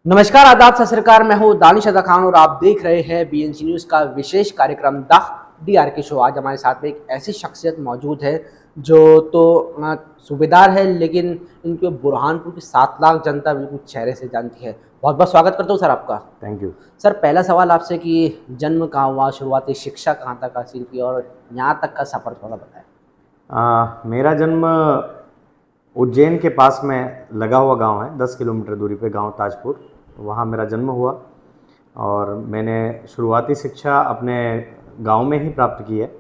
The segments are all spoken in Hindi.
नमस्कार, आदाब, सत श्री अकाल। मैं हूँ दानिश अदा खान और आप देख रहे हैं बीएनसी न्यूज़ का विशेष कार्यक्रम द DRK शो। आज हमारे साथ में एक ऐसी शख्सियत मौजूद है जो सूबेदार है, लेकिन इनके बुरहानपुर की 7 लाख जनता बिल्कुल चेहरे से जानती है। बहुत बहुत स्वागत करता हूँ सर आपका। Thank you. सर, पहला सवाल आपसे कि जन्म कहाँ हुआ, शुरुआती शिक्षा कहाँ तक हासिल की और यहाँ तक का सफ़र थोड़ा बताएं। मेरा जन्म उज्जैन के पास में लगा हुआ गांव है, 10 किलोमीटर दूरी पे गांव ताजपुर, वहाँ मेरा जन्म हुआ और मैंने शुरुआती शिक्षा अपने गांव में ही प्राप्त की है।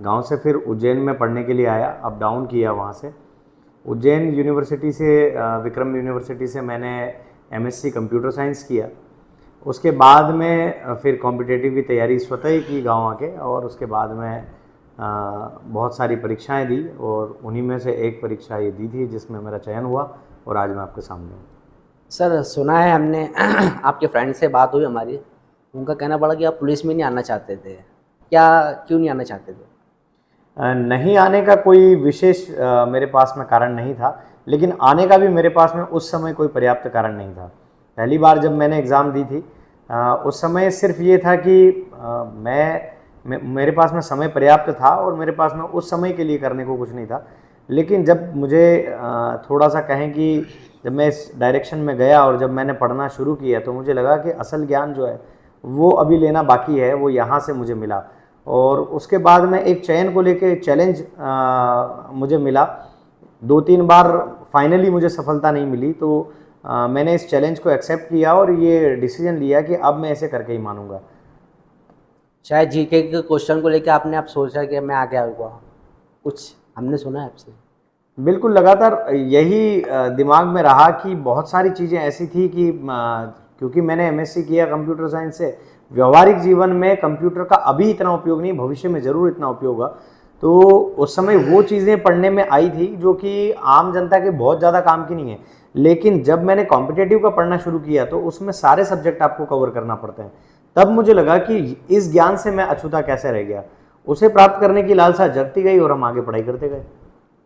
गांव से फिर उज्जैन में पढ़ने के लिए आया, अप डाउन किया वहाँ से। उज्जैन यूनिवर्सिटी से विक्रम यूनिवर्सिटी से मैंने MSc कंप्यूटर साइंस किया। उसके बाद में फिर कॉम्पिटिटिव की तैयारी स्वतः ही की गाँव आके, और उसके बाद में बहुत सारी परीक्षाएं दी और उन्हीं में से एक परीक्षा ये दी थी जिसमें मेरा चयन हुआ और आज मैं आपके सामने हूँ। सर, सुना है हमने आपके फ्रेंड से बात हुई हमारी, उनका कहना पड़ा कि आप पुलिस में नहीं आना चाहते थे। क्या, क्यों नहीं आना चाहते थे? नहीं आने का कोई विशेष मेरे पास में कारण नहीं था, लेकिन आने का भी मेरे पास में उस समय कोई पर्याप्त कारण नहीं था। पहली बार जब मैंने एग्ज़ाम दी थी उस समय सिर्फ ये था कि मेरे पास में समय पर्याप्त था और मेरे पास में उस समय के लिए करने को कुछ नहीं था। लेकिन जब मुझे थोड़ा सा कहें कि जब मैं इस डायरेक्शन में गया और जब मैंने पढ़ना शुरू किया तो मुझे लगा कि असल ज्ञान जो है वो अभी लेना बाकी है, वो यहाँ से मुझे मिला। और उसके बाद में एक चयन को लेके चैलेंज मुझे मिला। 2-3 बार फाइनली मुझे सफलता नहीं मिली, तो मैंने इस चैलेंज को एक्सेप्ट किया और ये डिसीजन लिया कि अब मैं ऐसे करके ही मानूंगा। शायद जीके के क्वेश्चन को लेकर आपने आप सोचा कि मैं आगे आऊँगा, कुछ हमने सुना है आपसे? बिल्कुल, लगातार यही दिमाग में रहा कि बहुत सारी चीज़ें ऐसी थी कि क्योंकि मैंने MSc किया कंप्यूटर साइंस से, व्यवहारिक जीवन में कंप्यूटर का अभी इतना उपयोग नहीं, भविष्य में ज़रूर इतना उपयोग होगा। तो उस समय वो चीज़ें पढ़ने में आई थी जो कि आम जनता के बहुत ज़्यादा काम की नहीं है। लेकिन जब मैंने कॉम्पिटिटिव का पढ़ना शुरू किया तो उसमें सारे सब्जेक्ट आपको कवर करना पड़ते हैं। तब मुझे लगा कि इस ज्ञान से मैं अछूता कैसे रह गया। उसे प्राप्त करने की लालसा जगती गई और हम आगे पढ़ाई करते गए।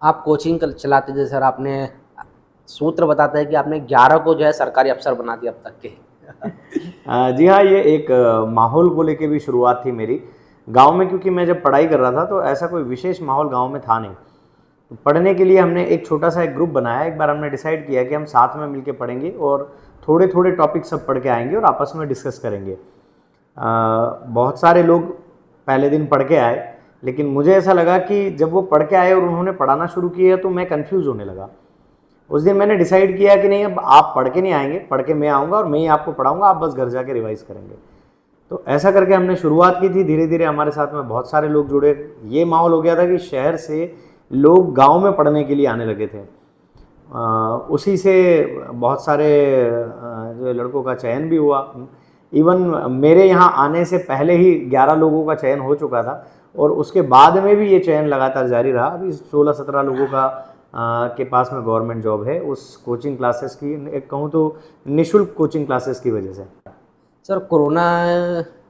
आप कोचिंग चलाते थे सर, आपने सूत्र बताता है कि आपने 11 को जो है सरकारी अफसर बना दिया अब तक के। जी हाँ, ये एक माहौल को लेके भी शुरुआत थी मेरी गांव में, क्योंकि मैं जब पढ़ाई कर रहा था तो ऐसा कोई विशेष माहौल गांव में था नहीं। तो पढ़ने के लिए हमने एक छोटा सा एक ग्रुप बनाया। एक बार हमने डिसाइड किया कि हम साथ में मिलके पढ़ेंगे और थोड़े थोड़े टॉपिक सब पढ़ के आएंगे और आपस में डिस्कस करेंगे। बहुत सारे लोग पहले दिन पढ़ के आए, लेकिन मुझे ऐसा लगा कि जब वो पढ़ के आए और उन्होंने पढ़ाना शुरू किया तो मैं कंफ्यूज होने लगा। उस दिन मैंने डिसाइड किया कि नहीं, अब आप पढ़ के नहीं आएंगे, पढ़ के मैं आऊँगा और मैं ही आपको पढ़ाऊँगा, आप बस घर जाके रिवाइज़ करेंगे। तो ऐसा करके हमने शुरुआत की थी। धीरे धीरे हमारे साथ में बहुत सारे लोग जुड़े। ये माहौल हो गया था कि शहर से लोग गांव में पढ़ने के लिए आने लगे थे। उसी से बहुत सारे जो लड़कों का चयन भी हुआ। इवन मेरे यहाँ आने से पहले ही 11 लोगों का चयन हो चुका था और उसके बाद में भी ये चयन लगातार जारी रहा। अभी 16-17 लोगों का के पास में गवर्नमेंट जॉब है उस कोचिंग क्लासेस की, एक कहूँ तो निःशुल्क कोचिंग क्लासेस की वजह से। सर, कोरोना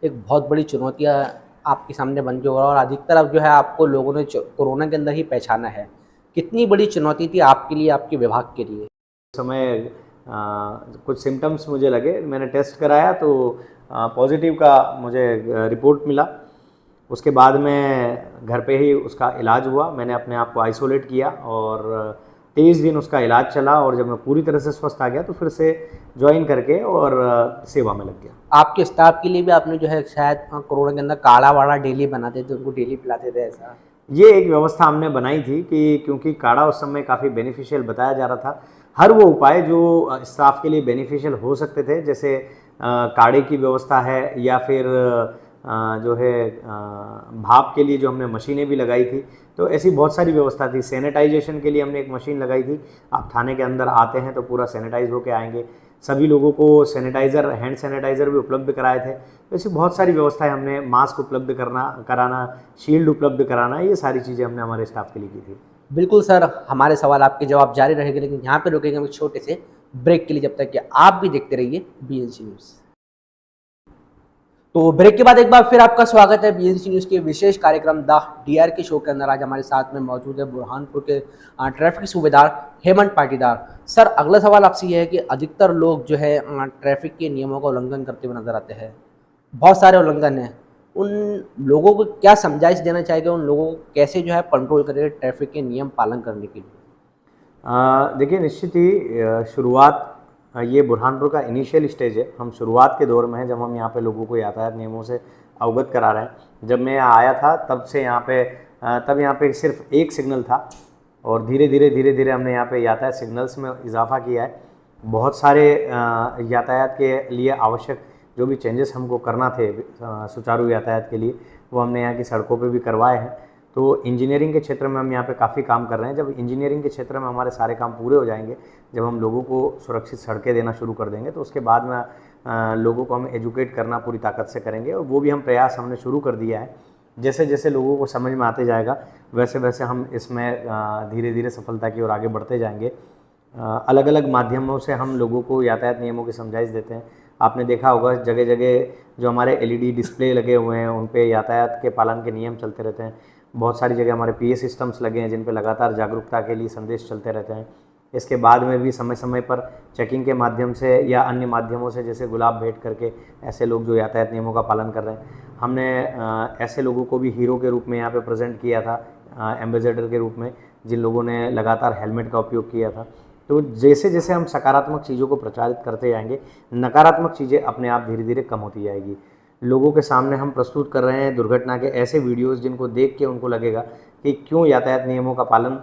एक बहुत बड़ी चुनौती आपके सामने बन के हो रहा है और अधिकतर अब जो है आपको लोगों ने कोरोना के अंदर ही पहचाना है। कितनी बड़ी चुनौती थी आपके लिए, आपके विभाग के लिए? समय कुछ सिम्टम्स मुझे लगे, मैंने टेस्ट कराया तो पॉजिटिव का मुझे रिपोर्ट मिला। उसके बाद में घर पे ही उसका इलाज हुआ। मैंने अपने आप को आइसोलेट किया और 23 दिन उसका इलाज चला और जब मैं पूरी तरह से स्वस्थ आ गया तो फिर से ज्वाइन करके और सेवा में लग गया। आपके स्टाफ के लिए भी आपने जो है शायद कोरोना के अंदर काढ़ा वाड़ा डेली बनाते थे, उनको डेली पिलाते थे, ऐसा? ये एक व्यवस्था हमने बनाई थी कि क्योंकि काढ़ा उस समय काफ़ी बेनिफिशियल बताया जा रहा था। हर वो उपाय जो स्टाफ के लिए बेनिफिशियल हो सकते थे, जैसे काढ़े की व्यवस्था है या फिर जो है भाप के लिए जो हमने मशीनें भी लगाई थी, तो ऐसी बहुत सारी व्यवस्था थी। सैनिटाइजेशन के लिए हमने एक मशीन लगाई थी। आप थाने के अंदर आते हैं तो पूरा सैनिटाइज होके आएंगे। सभी लोगों को सैनिटाइज़र, हैंड सैनिटाइज़र भी उपलब्ध कराए थे। तो ऐसी बहुत सारी व्यवस्थाएं हमने, मास्क उपलब्ध कराना, शील्ड उपलब्ध कराना, ये सारी चीज़ें हमने हमारे स्टाफ के लिए की थी। बिल्कुल सर, हमारे सवाल आपके जवाब जारी रहेंगे, लेकिन यहाँ पे रुकेंगे हम एक छोटे से ब्रेक के लिए, जब तक कि आप भी देखते रहिए BNC न्यूज़। तो ब्रेक के बाद एक बार फिर आपका स्वागत है बीएनसी न्यूज़ के विशेष कार्यक्रम द डीआरके शो के अंदर। आज हमारे साथ में मौजूद है बुरहानपुर के ट्रैफिक सूबेदार हेमंत पाटीदार। सर, अगला सवाल आपसे ये है कि अधिकतर लोग जो है ट्रैफिक के नियमों का उल्लंघन करते हुए नजर आते हैं। बहुत सारे उल्लंघन हैं। उन लोगों को क्या समझाइश देना चाहिए, उन लोगों को कैसे जो है कंट्रोल करें ट्रैफिक के नियम पालन करने के लिए? देखिए, निश्चित ही शुरुआत ये बुरहानपुर का इनिशियल स्टेज है। हम शुरुआत के दौर में हैं, जब हम यहाँ पे लोगों को यातायात नियमों से अवगत करा रहे हैं। जब मैं यहाँ आया था तब से तब यहाँ पे सिर्फ एक सिग्नल था और धीरे धीरे हमने यहाँ पे यातायात सिग्नल्स में इजाफा किया है। बहुत सारे यातायात के लिए आवश्यक जो भी चेंजेस हमको करना थे सुचारू यातायात के लिए, वो हमने यहाँ की सड़कों पे भी करवाए हैं। तो इंजीनियरिंग के क्षेत्र में हम यहाँ पे काफ़ी काम कर रहे हैं। जब इंजीनियरिंग के क्षेत्र में हमारे सारे काम पूरे हो जाएंगे, जब हम लोगों को सुरक्षित सड़कें देना शुरू कर देंगे, तो उसके बाद में लोगों को हम एजुकेट करना पूरी ताकत से करेंगे। और वो भी हम प्रयास हमने शुरू कर दिया है। जैसे जैसे लोगों को समझ में आते जाएगा, वैसे वैसे हम इसमें धीरे धीरे सफलता की ओर आगे बढ़ते जाएंगे। अलग अलग माध्यमों से हम लोगों को यातायात नियमों की समझाइश देते हैं। आपने देखा होगा जगह जगह जो हमारे LED डिस्प्ले लगे हुए हैं, उन पे यातायात के पालन के नियम चलते रहते हैं। बहुत सारी जगह हमारे PA सिस्टम्स लगे हैं, जिन पे लगातार जागरूकता के लिए संदेश चलते रहते हैं। इसके बाद में भी समय समय पर चेकिंग के माध्यम से या अन्य माध्यमों से, जैसे गुलाब भेंट करके ऐसे लोग जो यातायात नियमों का पालन कर रहे हैं, हमने ऐसे लोगों को भी हीरो के रूप में यहाँ पे प्रेजेंट किया था, एम्बेसडर के रूप में, जिन लोगों ने लगातार हेलमेट का उपयोग किया था। तो जैसे जैसे हम सकारात्मक चीज़ों को प्रचारित करते जाएंगे, नकारात्मक चीज़ें अपने आप धीरे धीरे कम होती जाएगी। लोगों के सामने हम प्रस्तुत कर रहे हैं दुर्घटना के ऐसे वीडियोस जिनको देख के उनको लगेगा कि क्यों यातायात नियमों का पालन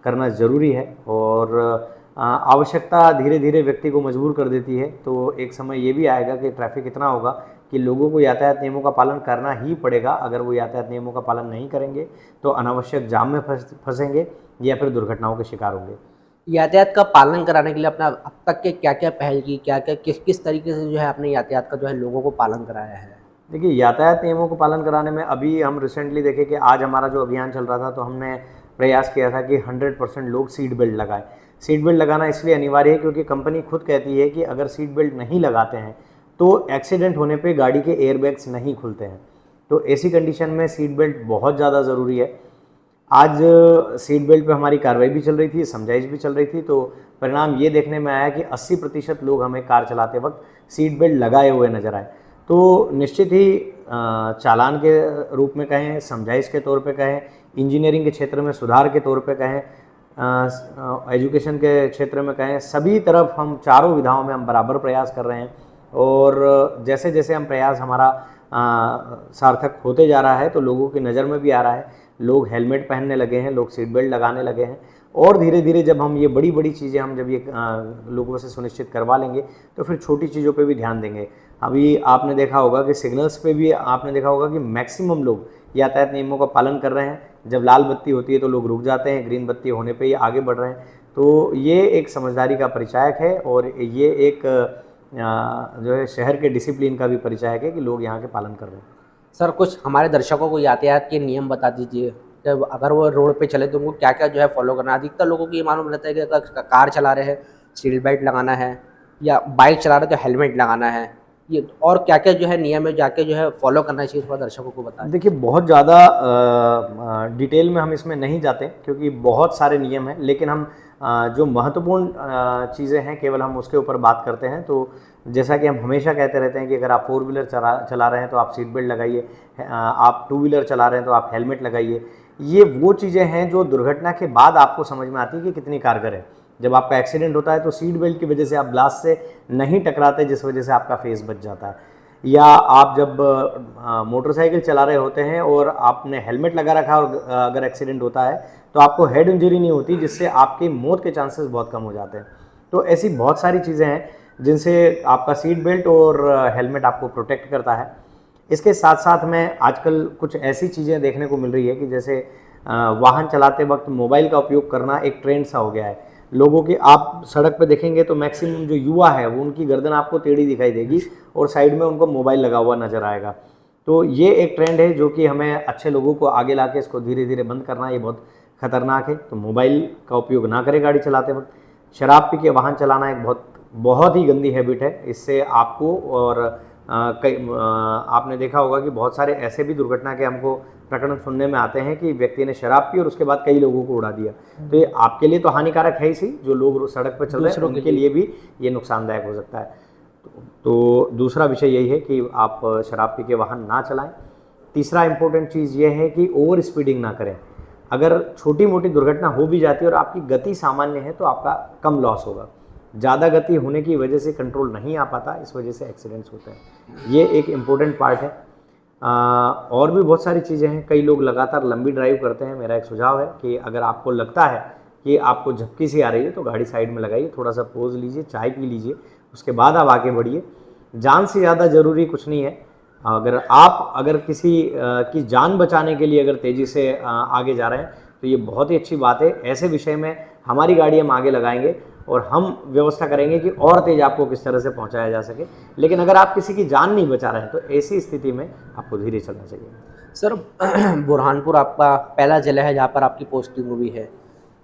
करना ज़रूरी है, और आवश्यकता धीरे धीरे व्यक्ति को मजबूर कर देती है। तो एक समय ये भी आएगा कि ट्रैफिक इतना होगा कि लोगों को यातायात नियमों का पालन करना ही पड़ेगा। अगर वो यातायात नियमों का पालन नहीं करेंगे तो अनावश्यक जाम में फंसेंगे या फिर दुर्घटनाओं के शिकार होंगे। यातायात का पालन कराने के लिए अपना अब तक के क्या क्या पहल की, क्या क्या किस तरीके से जो है अपने यातायात का जो है लोगों को पालन कराया है? देखिए, यातायात नियमों को पालन कराने में अभी हम रिसेंटली देखें कि आज हमारा जो अभियान चल रहा था, तो हमने प्रयास किया था कि 100% लोग सीट बेल्ट लगाएं। सीट बेल्ट लगाना इसलिए अनिवार्य है क्योंकि कंपनी खुद कहती है कि अगर सीट बेल्ट नहीं लगाते हैं तो एक्सीडेंट होने पे गाड़ी के एयरबैग्स नहीं खुलते हैं। तो ऐसी कंडीशन में सीट बेल्ट बहुत ज़्यादा ज़रूरी है। आज सीट बेल्ट पे हमारी कार्रवाई भी चल रही थी, समझाइश भी चल रही थी, तो परिणाम ये देखने में आया कि 80% लोग हमें कार चलाते वक्त सीट बेल्ट लगाए हुए नजर आए। तो निश्चित ही चालान के रूप में कहें, समझाइश के तौर पे कहें, इंजीनियरिंग के क्षेत्र में सुधार के तौर पे कहें, एजुकेशन के क्षेत्र में कहें, सभी तरफ हम चारों विधाओं में हम बराबर प्रयास कर रहे हैं। और जैसे जैसे हम प्रयास हमारा सार्थक होते जा रहा है, तो लोगों की नज़र में भी आ रहा है, लोग हेलमेट पहनने लगे हैं, लोग सीट बेल्ट लगाने लगे हैं। और धीरे धीरे जब हम ये बड़ी बड़ी चीज़ें हम जब ये लोगों से सुनिश्चित करवा लेंगे, तो फिर छोटी चीज़ों पे भी ध्यान देंगे। अभी आपने देखा होगा कि सिग्नल्स पे भी आपने देखा होगा कि मैक्सिमम लोग यातायात नियमों का पालन कर रहे हैं। जब लाल बत्ती होती है तो लोग रुक जाते हैं, ग्रीन बत्ती होने पे ही आगे बढ़ रहे हैं। तो ये एक समझदारी का परिचायक है, और ये एक जो है शहर के डिसिप्लिन का भी परिचायक है कि लोग यहाँ के पालन कर रहे हैं। सर, कुछ हमारे दर्शकों को यातायात के नियम बता दीजिए। जब अगर वो रोड पे चले तो उनको क्या क्या जो है फॉलो करना है? अधिकतर लोगों को ये मालूम रहता है कि अगर कार चला रहे हैं सीट बेल्ट लगाना है, या बाइक चला रहे तो हेलमेट लगाना है। ये और क्या क्या जो है नियम है जाके जो है फॉलो करना चाहिए, थोड़ा दर्शकों को बता। देखिए, बहुत ज़्यादा डिटेल में हम इसमें नहीं जाते क्योंकि बहुत सारे नियम हैं, लेकिन हम जो महत्वपूर्ण चीज़ें हैं केवल हम उसके ऊपर बात करते हैं। तो जैसा कि हम हमेशा कहते रहते हैं कि अगर आप 4 व्हीलर चला रहे हैं तो आप सीट बेल्ट लगाइए, आप 2 व्हीलर चला रहे हैं तो आप हेलमेट लगाइए। ये वो चीज़ें हैं जो दुर्घटना के बाद आपको समझ में आती है कि कितनी कारगर है। जब आपका एक्सीडेंट होता है तो सीट बेल्ट की वजह से आप ग्लास से नहीं टकराते, जिस वजह से आपका फेस बच जाता है। या आप जब मोटरसाइकिल चला रहे होते हैं और आपने हेलमेट लगा रखा है और अगर एक्सीडेंट होता है तो आपको हेड इंजरी नहीं होती, जिससे आपकी मौत के चांसेस बहुत कम हो जाते हैं। तो ऐसी बहुत सारी चीज़ें हैं जिनसे आपका सीट बेल्ट और हेलमेट आपको प्रोटेक्ट करता है। इसके साथ साथ में आजकल कुछ ऐसी चीज़ें देखने को मिल रही है कि जैसे वाहन चलाते वक्त मोबाइल का उपयोग करना एक ट्रेंड सा हो गया है लोगों की। आप सड़क पे देखेंगे तो मैक्सिमम जो युवा है वो उनकी गर्दन आपको टेढ़ी दिखाई देगी और साइड में उनको मोबाइल लगा हुआ नज़र आएगा। तो ये एक ट्रेंड है जो कि हमें अच्छे लोगों को आगे लाके इसको धीरे धीरे बंद करना, ये बहुत खतरनाक है। तो मोबाइल का उपयोग ना करें गाड़ी चलाते वक्त। शराब पी के वाहन चलाना एक बहुत ही गंदी हैबिट है। इससे आपको और आपने देखा होगा कि बहुत सारे ऐसे भी दुर्घटना के हमको प्रकरण सुनने में आते हैं कि व्यक्ति ने शराब पी और उसके बाद कई लोगों को उड़ा दिया। तो ये आपके लिए तो हानिकारक है ही सही, जो लोग सड़क पर चल रहे हैं दूसरों के उनके लिए भी ये नुकसानदायक हो सकता है। तो दूसरा विषय यही है कि आप शराब पी के वाहन ना चलाएं। तीसरा इम्पोर्टेंट चीज़ ये है कि ओवर स्पीडिंग ना करें। अगर छोटी मोटी दुर्घटना हो भी जाती है और आपकी गति सामान्य है तो आपका कम लॉस होगा। ज़्यादा गति होने की वजह से कंट्रोल नहीं आ पाता, इस वजह से एक्सीडेंट्स होते हैं। ये एक इम्पोर्टेंट पार्ट है। और भी बहुत सारी चीज़ें हैं। कई लोग लगातार लंबी ड्राइव करते हैं। मेरा एक सुझाव है कि अगर आपको लगता है कि आपको झपकी सी आ रही है तो गाड़ी साइड में लगाइए, थोड़ा सा पॉज लीजिए, चाय पी लीजिए, उसके बाद आप आगे बढ़िए। जान से ज़्यादा ज़रूरी कुछ नहीं है। अगर किसी की जान बचाने के लिए अगर तेज़ी से आगे जा रहे हैं तो ये बहुत ही अच्छी बात है। ऐसे विषय में हमारी गाड़ी हम आगे लगाएंगे और हम व्यवस्था करेंगे कि और तेज़ आपको किस तरह से पहुंचाया जा सके। लेकिन अगर आप किसी की जान नहीं बचा रहे हैं तो ऐसी स्थिति में आपको धीरे चलना चाहिए। सर बुरहानपुर आपका पहला जिला है जहाँ पर आपकी पोस्टिंग हुई है।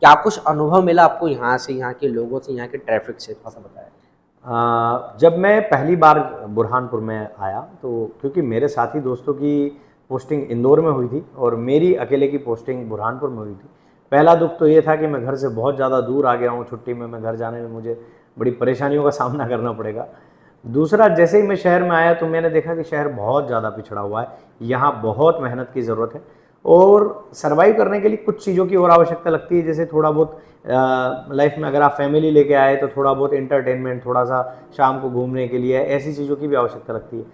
क्या कुछ अनुभव मिला आपको यहाँ से, यहाँ के लोगों से, यहाँ के ट्रैफिक से, थोड़ा सा बताएं। जब मैं पहली बार बुरहानपुर में आया तो क्योंकि मेरे साथी दोस्तों की पोस्टिंग इंदौर में हुई थी और मेरी अकेले की पोस्टिंग बुरहानपुर में हुई थी। पहला दुख तो ये था कि मैं घर से बहुत ज़्यादा दूर आ गया हूँ। छुट्टी में मैं घर जाने में मुझे बड़ी परेशानियों का सामना करना पड़ेगा। दूसरा, जैसे ही मैं शहर में आया तो मैंने देखा कि शहर बहुत ज़्यादा पिछड़ा हुआ है। यहाँ बहुत मेहनत की ज़रूरत है और सर्वाइव करने के लिए कुछ चीज़ों की और आवश्यकता लगती है। जैसे थोड़ा बहुत लाइफ में अगर आप फैमिली लेके आए तो थोड़ा बहुत एंटरटेनमेंट, थोड़ा सा शाम को घूमने के लिए, ऐसी चीज़ों की भी आवश्यकता लगती है।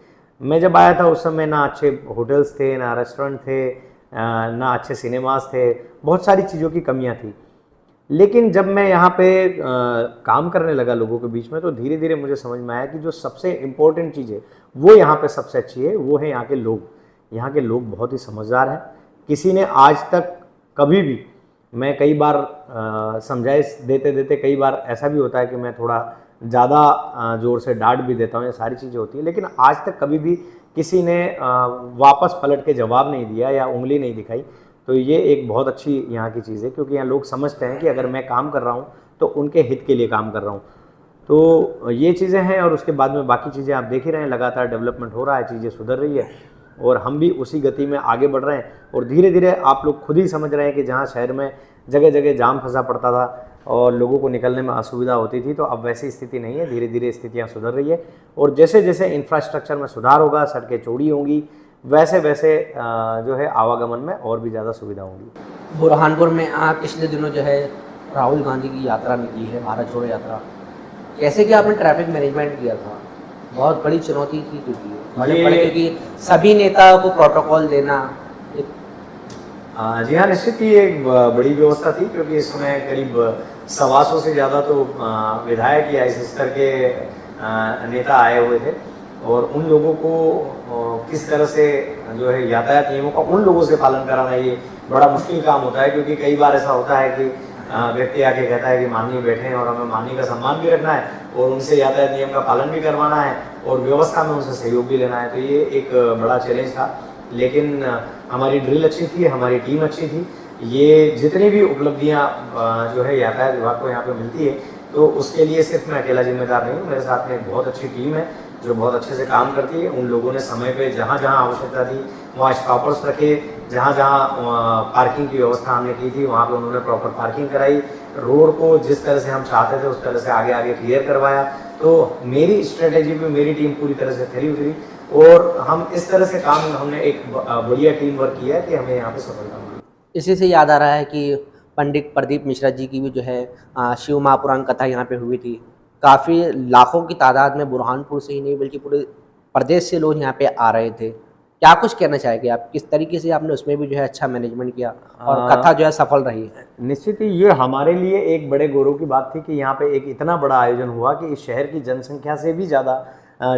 मैं जब आया था उस समय ना अच्छे होटल्स थे, ना रेस्टोरेंट थे, ना अच्छे सिनेमास थे, बहुत सारी चीज़ों की कमियां थी। लेकिन जब मैं यहाँ पे काम करने लगा लोगों के बीच में तो धीरे धीरे मुझे समझ में आया कि जो सबसे इम्पोर्टेंट चीज़ है वो यहाँ पे सबसे अच्छी है, वो है यहाँ के लोग। यहाँ के लोग बहुत ही समझदार हैं। किसी ने आज तक कभी भी, मैं कई बार समझाइश देते देते कई बार ऐसा भी होता है कि मैं थोड़ा ज़्यादा ज़ोर से डांट भी देता हूँ, ये सारी चीज़ें होती हैं, लेकिन आज तक कभी भी किसी ने वापस पलट के जवाब नहीं दिया या उंगली नहीं दिखाई। तो ये एक बहुत अच्छी यहाँ की चीज़ है क्योंकि यहाँ लोग समझते हैं कि अगर मैं काम कर रहा हूँ तो उनके हित के लिए काम कर रहा हूँ। तो ये चीज़ें हैं और उसके बाद में बाकी चीज़ें आप देख ही रहे हैं, लगातार डेवलपमेंट हो रहा है, चीज़ें सुधर रही है और हम भी उसी गति में आगे बढ़ रहे हैं। और धीरे धीरे आप लोग खुद ही समझ रहे हैं कि जहाँ शहर में जगह जगह जाम फंसा पड़ता था और लोगों को निकलने में असुविधा होती थी, तो अब वैसी स्थिति नहीं है। धीरे धीरे स्थितियाँ सुधर रही है और जैसे जैसे इंफ्रास्ट्रक्चर में सुधार होगा, सड़कें चौड़ी होंगी, वैसे वैसे जो है आवागमन में और भी ज़्यादा सुविधा होंगी। बुरहानपुर में आप पिछले दिनों जो है राहुल गांधी की यात्रा निकली है, भारत जोड़ो यात्रा, कैसे क्या आपने ट्रैफिक मैनेजमेंट किया था? बहुत बड़ी चुनौती थी क्योंकि सभी नेताओं को प्रोटोकॉल देना। जी हाँ, निश्चित ही एक बड़ी व्यवस्था थी क्योंकि इसमें करीब 125 से ज़्यादा तो विधायक या इस स्तर के नेता आए हुए थे और उन लोगों को किस तरह से जो है यातायात नियमों का उन लोगों से पालन कराना ये बड़ा मुश्किल काम होता है क्योंकि कई बार ऐसा होता है कि व्यक्ति आके कहता है कि माननीय बैठे हैं और हमें माननीय का सम्मान भी रखना है और उनसे यातायात नियम का पालन भी करवाना है और व्यवस्था में उनसे सहयोग भी लेना है। तो ये एक बड़ा चैलेंज था, लेकिन हमारी ड्रिल अच्छी थी, हमारी टीम अच्छी थी। ये जितनी भी उपलब्धियाँ जो है यातायात विभाग को यहाँ पे मिलती है तो उसके लिए सिर्फ मैं अकेला जिम्मेदार नहीं हूँ, मेरे साथ में एक बहुत अच्छी टीम है जो बहुत अच्छे से काम करती है। उन लोगों ने समय पे जहाँ जहाँ आवश्यकता थी वहाँ स्टॉपर्स रखे, जहाँ जहाँ पार्किंग की व्यवस्था हमने की थी वहाँ पे उन्होंने प्रॉपर पार्किंग कराई, रोड को जिस तरह से हम चाहते थे उस तरह से आगे आगे क्लियर करवाया। तो मेरी स्ट्रेटेजी पे मेरी टीम पूरी तरह से खरी उतरी और हम इस तरह से काम, हमने एक बढ़िया टीम वर्क किया कि हमें यहाँ पे सफलता मिली। इसी से याद आ रहा है कि पंडित प्रदीप मिश्रा जी की भी जो है शिव महापुराण कथा यहाँ पे हुई थी। काफ़ी लाखों की तादाद में बुरहानपुर से ही नहीं बल्कि पूरे प्रदेश से लोग यहाँ पे आ रहे थे। क्या कुछ कहना चाहेंगे आप, किस तरीके से आपने उसमें भी जो है अच्छा मैनेजमेंट किया और कथा जो है सफल रही है? निश्चित ही ये हमारे लिए एक बड़े गौरव की बात थी कि यहाँ पे एक इतना बड़ा आयोजन हुआ कि इस शहर की जनसंख्या से भी ज़्यादा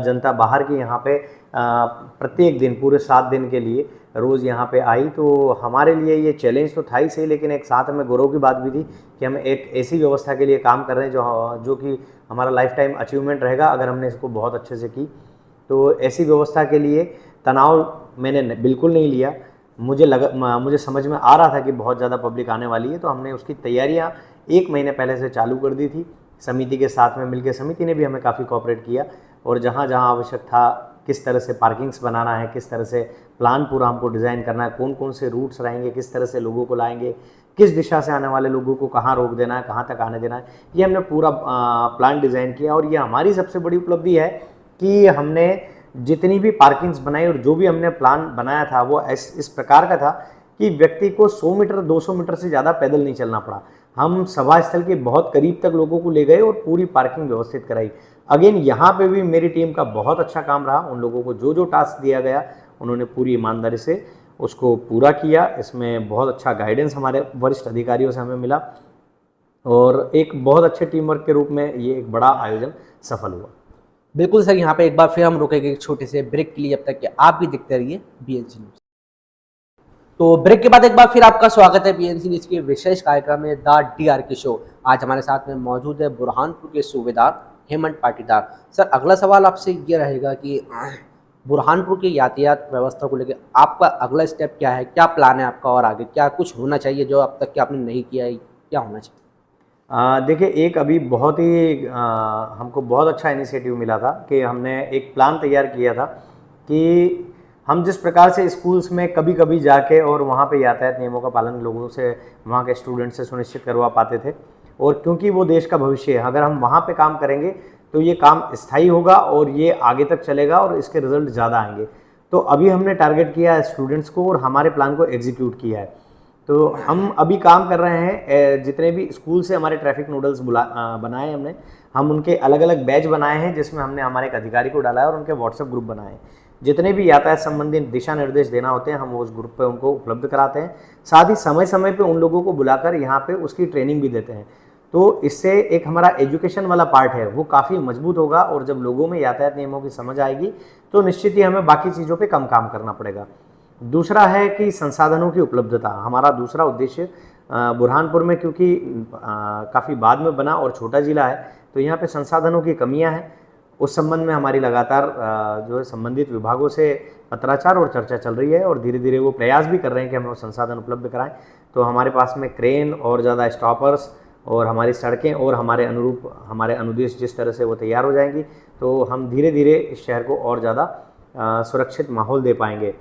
जनता बाहर की यहाँ पे प्रत्येक दिन पूरे 7 दिन के लिए रोज़ यहाँ पे आई। तो हमारे लिए ये चैलेंज तो था ही सही, लेकिन एक साथ में गौरव की बात भी थी कि हम एक ऐसी व्यवस्था के लिए काम कर रहे हैं जो कि हमारा लाइफ टाइम अचीवमेंट रहेगा अगर हमने इसको बहुत अच्छे से की। तो ऐसी व्यवस्था के लिए तनाव मैंने बिल्कुल नहीं लिया। मुझे समझ में आ रहा था कि बहुत ज़्यादा पब्लिक आने वाली है, तो हमने उसकी तैयारियाँ 1 महीने पहले से चालू कर दी थी। समिति के साथ में मिलकर समिति ने भी हमें काफ़ी कोऑपरेट किया और जहाँ जहाँ आवश्यक था किस तरह से पार्किंग्स बनाना है, किस तरह से प्लान पूरा हमको डिज़ाइन करना है, कौन कौन से रूट्स रहेंगे, किस तरह से लोगों को लाएंगे, किस दिशा से आने वाले लोगों को कहाँ रोक देना है, कहाँ तक आने देना है, ये हमने पूरा प्लान डिज़ाइन किया। और ये हमारी सबसे बड़ी उपलब्धि है कि हमने जितनी भी पार्किंग्स बनाई और जो भी हमने प्लान बनाया था वो इस प्रकार का था कि व्यक्ति को 100 मीटर 200 मीटर से ज़्यादा पैदल नहीं चलना पड़ा। हम सभा स्थल के बहुत करीब तक लोगों को ले गए और पूरी पार्किंग व्यवस्थित कराई। अगेन यहाँ पे भी मेरी टीम का बहुत अच्छा काम रहा। उन लोगों को जो जो टास्क दिया गया उन्होंने पूरी ईमानदारी से उसको पूरा किया। इसमें बहुत अच्छा गाइडेंस हमारे वरिष्ठ अधिकारियों से हमें मिला और एक बहुत अच्छे टीम वर्क के रूप में ये एक बड़ा आयोजन सफल हुआ। बिल्कुल सर, यहाँ पे एक बार फिर हम रुकेंगे एक छोटे से ब्रेक के लिए, जब तक कि आप भी देखते रहिए बीएनसी न्यूज़। तो ब्रेक के बाद एक बार फिर आपका स्वागत है बीएनसी न्यूज़ के विशेष कार्यक्रम में द DRK शो। आज हमारे साथ में मौजूद है बुरहानपुर के सूबेदार हेमंत पाटीदार। सर, अगला सवाल आपसे ये रहेगा कि बुरहानपुर की यातायात व्यवस्था को लेकर आपका अगला स्टेप क्या है, क्या प्लान है आपका और आगे क्या कुछ होना चाहिए जो अब तक कि आपने नहीं किया है, क्या होना चाहिए? देखिए, एक अभी बहुत ही हमको बहुत अच्छा इनिशिएटिव मिला था कि हमने एक प्लान तैयार किया था कि हम जिस प्रकार से स्कूल्स में कभी कभी जाके और वहाँ पे यातायात नियमों का पालन लोगों से, वहाँ के स्टूडेंट से सुनिश्चित करवा पाते थे। और क्योंकि वो देश का भविष्य है, अगर हम वहाँ पे काम करेंगे तो ये काम स्थायी होगा और ये आगे तक चलेगा और इसके रिजल्ट ज़्यादा आएंगे। तो अभी हमने टारगेट किया है स्टूडेंट्स को और हमारे प्लान को एग्जीक्यूट किया है। तो हम अभी काम कर रहे हैं, जितने भी स्कूल से हमारे ट्रैफिक नोडल्स बनाए हमने, हम उनके अलग अलग बैच बनाए हैं जिसमें हमने हमारे एक अधिकारी को डाला है और उनके व्हाट्सएप ग्रुप बनाए हैं। जितने भी यातायात संबंधी दिशा निर्देश देना होते हैं हम उस ग्रुप पे उनको उपलब्ध कराते हैं। साथ ही समय समय पे उन लोगों को बुलाकर यहाँ पे उसकी ट्रेनिंग भी देते हैं। तो इससे एक हमारा एजुकेशन वाला पार्ट है वो काफ़ी मजबूत होगा और जब लोगों में यातायात नियमों की समझ आएगी तो निश्चित ही हमें बाकी चीज़ों पे कम काम करना पड़ेगा। दूसरा है कि संसाधनों की उपलब्धता। हमारा दूसरा उद्देश्य बुरहानपुर में, क्योंकि काफ़ी बाद में बना और छोटा ज़िला है, तो यहाँ पे संसाधनों की कमियां हैं। उस संबंध में हमारी लगातार जो है संबंधित विभागों से पत्राचार और चर्चा चल रही है और धीरे धीरे वो प्रयास भी कर रहे हैं कि हम संसाधन उपलब्ध कराएं। तो हमारे पास में क्रेन और ज़्यादा स्टॉपर्स और हमारी सड़कें और हमारे अनुरूप हमारे अनुदेश जिस तरह से वो तैयार हो जाएंगी तो हम धीरे धीरे इस शहर को और ज़्यादा सुरक्षित माहौल दे पाएंगे।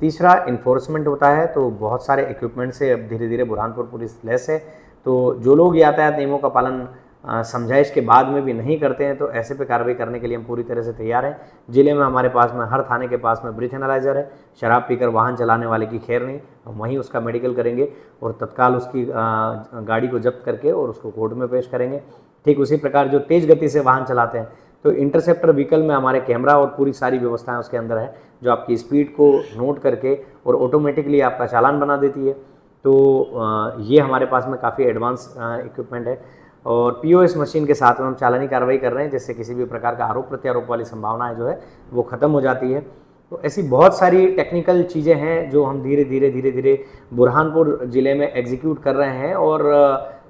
तीसरा इन्फोर्समेंट होता है, तो बहुत सारे इक्विपमेंट से अब धीरे धीरे बुरहानपुर पुलिस लैस है। तो जो लोग यातायात नियमों का पालन समझाइश के बाद में भी नहीं करते हैं तो ऐसे पे कार्रवाई करने के लिए हम पूरी तरह से तैयार हैं। जिले में हमारे पास में हर थाने के पास में ब्रीथ एनालाइजर है। शराब पीकर वाहन चलाने वाले की खैर नहीं, हम वहीं उसका मेडिकल करेंगे और तत्काल उसकी गाड़ी को जब्त करके और उसको कोर्ट में पेश करेंगे। ठीक उसी प्रकार जो तेज़ गति से वाहन चलाते हैं तो इंटरसेप्टर व्हीकल में हमारे कैमरा और पूरी सारी व्यवस्थाएं उसके अंदर है जो आपकी स्पीड को नोट करके और ऑटोमेटिकली आपका चालान बना देती है। तो ये हमारे पास में काफ़ी एडवांस इक्विपमेंट है और POS मशीन के साथ में हम चालानी कार्रवाई कर रहे हैं जिससे किसी भी प्रकार का आरोप प्रत्यारोप वाली संभावनाएं जो है वो ख़त्म हो जाती है। तो ऐसी बहुत सारी टेक्निकल चीज़ें हैं जो हम धीरे धीरे बुरहानपुर ज़िले में एग्जीक्यूट कर रहे हैं और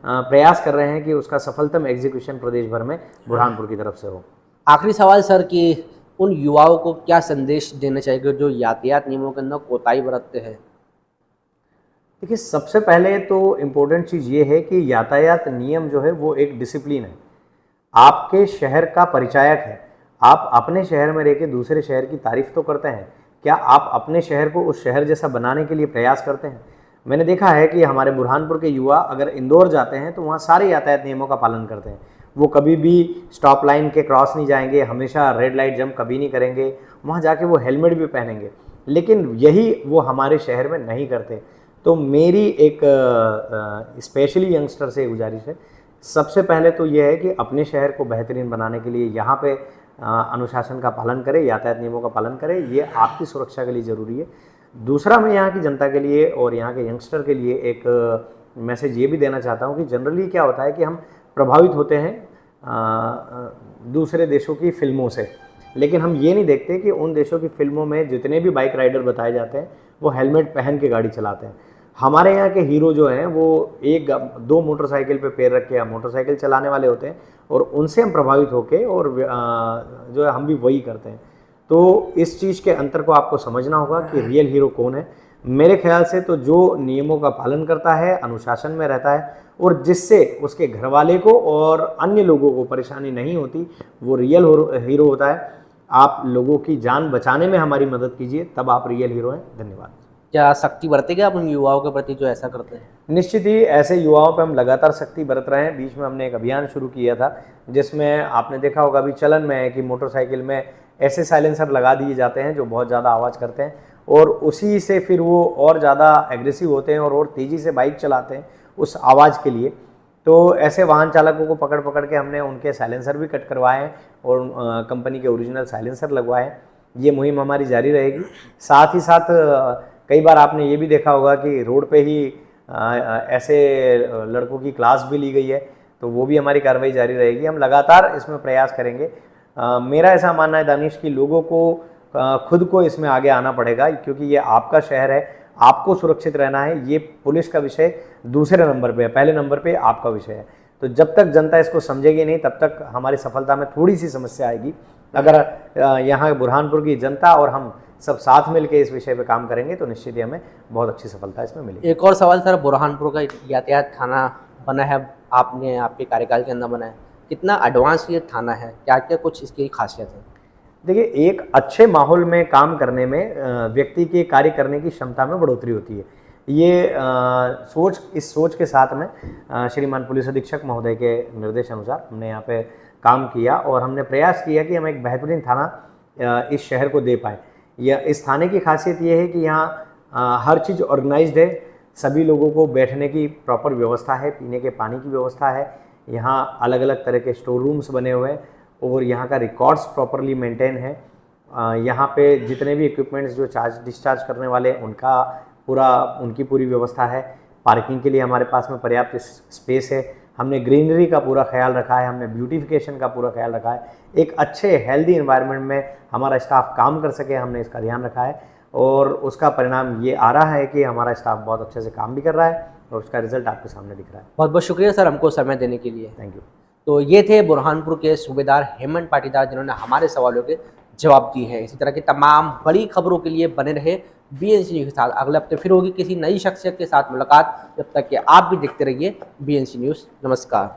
प्रयास कर रहे हैं कि उसका सफलतम एग्जीक्यूशन प्रदेश भर में बुरहानपुर की तरफ से हो। आखिरी सवाल सर कि उन युवाओं को क्या संदेश देना चाहिए जो यातायात नियमों के अंदर कोताही बरतते हैं? देखिए, सबसे पहले तो इम्पोर्टेंट चीज़ ये है कि यातायात नियम जो है वो एक डिसिप्लिन है, आपके शहर का परिचायक है। आप अपने शहर में रह के दूसरे शहर की तारीफ तो करते हैं, क्या आप अपने शहर को उस शहर जैसा बनाने के लिए प्रयास करते हैं? मैंने देखा है कि हमारे बुरहानपुर के युवा अगर इंदौर जाते हैं तो वहाँ सारे यातायात नियमों का पालन करते हैं। वो कभी भी स्टॉप लाइन के क्रॉस नहीं जाएंगे, हमेशा रेड लाइट जंप कभी नहीं करेंगे, वहाँ जाके वो हेलमेट भी पहनेंगे। लेकिन यही वो हमारे शहर में नहीं करते। तो मेरी एक स्पेशली यंगस्टर से गुजारिश है, सबसे पहले तो ये है कि अपने शहर को बेहतरीन बनाने के लिए यहाँ पे अनुशासन का पालन करें, यातायात नियमों का पालन करें, ये आपकी सुरक्षा के लिए ज़रूरी है। दूसरा, मैं यहाँ की जनता के लिए और यहाँ के यंगस्टर के लिए एक मैसेज ये भी देना चाहता हूँ कि जनरली क्या होता है कि हम प्रभावित होते हैं दूसरे देशों की फिल्मों से, लेकिन हम ये नहीं देखते कि उन देशों की फिल्मों में जितने भी बाइक राइडर बताए जाते हैं वो हेलमेट पहन के गाड़ी चलाते हैं। हमारे यहाँ के हीरो जो हैं वो एक दो मोटरसाइकिल पे पैर रख के मोटरसाइकिल चलाने वाले होते हैं और उनसे हम प्रभावित होके और जो है हम भी वही करते हैं। तो इस चीज़ के अंतर को आपको समझना होगा कि रियल हीरो कौन है। मेरे ख्याल से तो जो नियमों का पालन करता है, अनुशासन में रहता है और जिससे उसके घर वाले को और अन्य लोगों को परेशानी नहीं होती, वो रियल हीरो होता है। आप लोगों की जान बचाने में हमारी मदद कीजिए, तब आप रियल हीरो हैं। धन्यवाद। क्या सख्ती बरतेंगे आप उन युवाओं के प्रति जो ऐसा करते हैं? निश्चित ही ऐसे युवाओं पे हम लगातार सख्ती बरत रहे हैं। बीच में हमने एक अभियान शुरू किया था, जिसमें आपने देखा होगा अभी चलन में है कि मोटरसाइकिल में ऐसे साइलेंसर लगा दिए जाते हैं जो बहुत ज़्यादा आवाज़ करते हैं, और उसी से फिर वो और ज़्यादा एग्रेसिव होते हैं और तेज़ी से बाइक चलाते हैं उस आवाज़ के लिए। तो ऐसे वाहन चालकों को पकड़ पकड़ के हमने उनके साइलेंसर भी कट करवाए हैं और कंपनी के ओरिजिनल साइलेंसर लगवाए हैं। ये मुहिम हमारी जारी रहेगी। साथ ही साथ कई बार आपने ये भी देखा होगा कि रोड पे ही ऐसे लड़कों की क्लास भी ली गई है, तो वो भी हमारी कार्रवाई जारी रहेगी। हम लगातार इसमें प्रयास करेंगे। मेरा ऐसा मानना है दानिश कि लोगों को खुद को इसमें आगे आना पड़ेगा, क्योंकि ये आपका शहर है, आपको सुरक्षित रहना है। ये पुलिस का विषय दूसरे नंबर पे है, पहले नंबर पे आपका विषय है। तो जब तक जनता इसको समझेगी नहीं, तब तक हमारी सफलता में थोड़ी सी समस्या आएगी। अगर यहाँ बुरहानपुर की जनता और हम सब साथ मिलकर इस विषय पे काम करेंगे तो निश्चित ही हमें बहुत अच्छी सफलता इसमें मिलेगी। एक और सवाल सर, बुरहानपुर का यातायात थाना बना है, आपने आपके कार्यकाल के अंदर बना है, कितना एडवांस ये थाना है, क्या क्या कुछ इसकी खासियत है? देखिए, एक अच्छे माहौल में काम करने में व्यक्ति के कार्य करने की क्षमता में बढ़ोतरी होती है। ये इस सोच के साथ में श्रीमान पुलिस अधीक्षक महोदय के निर्देश अनुसार हमने यहाँ पे काम किया और हमने प्रयास किया कि हम एक बेहतरीन थाना इस शहर को दे पाएँ। इस थाने की खासियत ये है कि यहाँ हर चीज़ ऑर्गेनाइज्ड है, सभी लोगों को बैठने की प्रॉपर व्यवस्था है, पीने के पानी की व्यवस्था है, यहाँ अलग अलग तरह के स्टोर रूम्स बने हुए हैं और यहाँ का रिकॉर्ड्स प्रॉपरली मेंटेन है। यहाँ पे जितने भी इक्विपमेंट्स जो डिस्चार्ज करने वाले उनकी पूरी व्यवस्था है। पार्किंग के लिए हमारे पास में पर्याप्त स्पेस है। हमने ग्रीनरी का पूरा ख्याल रखा है, हमने ब्यूटिफिकेशन का पूरा ख्याल रखा है। एक अच्छे हेल्दी एनवायरनमेंट में हमारा स्टाफ काम कर सके, हमने इसका ध्यान रखा है और उसका परिणाम ये आ रहा है कि हमारा स्टाफ बहुत अच्छे से काम भी कर रहा है और उसका रिजल्ट आपके सामने दिख रहा है। बहुत बहुत शुक्रिया सर हमको समय देने के लिए। Thank you. तो ये थे बुरहानपुर के सूबेदार हेमंत पाटीदार, जिन्होंने हमारे सवालों के जवाब दिए हैं। इसी तरह की तमाम बड़ी खबरों के लिए बने रहे BNC न्यूज़ के साथ। अगले हफ्ते फिर होगी किसी नई शख्सियत के साथ मुलाकात। जब तक कि आप भी देखते रहिए BNC न्यूज़। नमस्कार।